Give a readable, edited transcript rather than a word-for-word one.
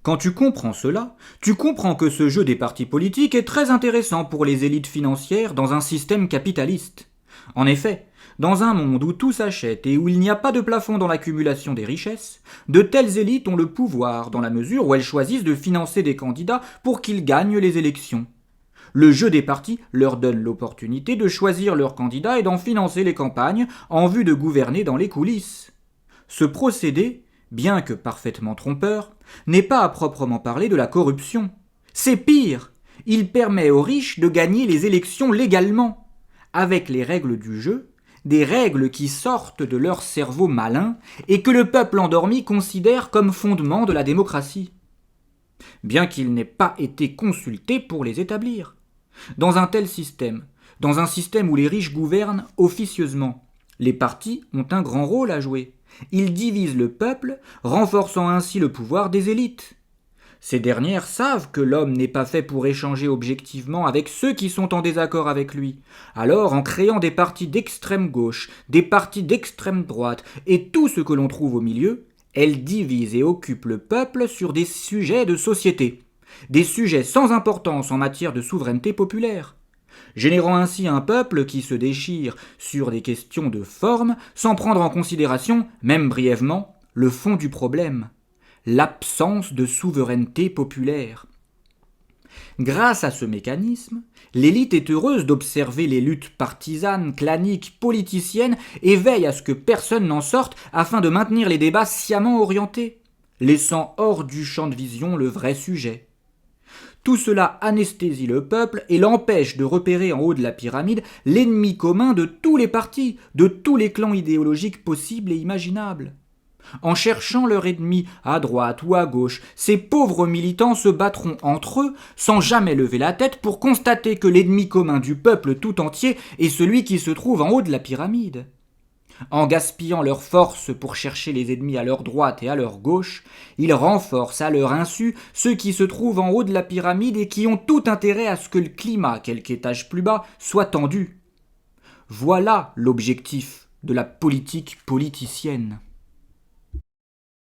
Quand tu comprends cela, tu comprends que ce jeu des partis politiques est très intéressant pour les élites financières dans un système capitaliste. En effet, dans un monde où tout s'achète et où il n'y a pas de plafond dans l'accumulation des richesses, de telles élites ont le pouvoir dans la mesure où elles choisissent de financer des candidats pour qu'ils gagnent les élections. Le jeu des partis leur donne l'opportunité de choisir leurs candidats et d'en financer les campagnes en vue de gouverner dans les coulisses. Ce procédé, bien que parfaitement trompeur, n'est pas à proprement parler de la corruption. C'est pire, il permet aux riches de gagner les élections légalement, avec les règles du jeu, des règles qui sortent de leur cerveau malin et que le peuple endormi considère comme fondement de la démocratie, bien qu'il n'ait pas été consulté pour les établir. Dans un système où les riches gouvernent officieusement, les partis ont un grand rôle à jouer. Ils divisent le peuple, renforçant ainsi le pouvoir des élites. Ces dernières savent que l'homme n'est pas fait pour échanger objectivement avec ceux qui sont en désaccord avec lui. Alors, en créant des partis d'extrême gauche, des partis d'extrême droite et tout ce que l'on trouve au milieu, elles divisent et occupent le peuple sur des sujets de société, des sujets sans importance en matière de souveraineté populaire, générant ainsi un peuple qui se déchire sur des questions de forme sans prendre en considération, même brièvement, le fond du problème, l'absence de souveraineté populaire. Grâce à ce mécanisme, l'élite est heureuse d'observer les luttes partisanes, claniques, politiciennes et veille à ce que personne n'en sorte afin de maintenir les débats sciemment orientés, laissant hors du champ de vision le vrai sujet. Tout cela anesthésie le peuple et l'empêche de repérer en haut de la pyramide l'ennemi commun de tous les partis, de tous les clans idéologiques possibles et imaginables. En cherchant leur ennemi à droite ou à gauche, ces pauvres militants se battront entre eux sans jamais lever la tête pour constater que l'ennemi commun du peuple tout entier est celui qui se trouve en haut de la pyramide. En gaspillant leurs forces pour chercher les ennemis à leur droite et à leur gauche, ils renforcent à leur insu ceux qui se trouvent en haut de la pyramide et qui ont tout intérêt à ce que le climat, quelque étage plus bas, soit tendu. Voilà l'objectif de la politique politicienne.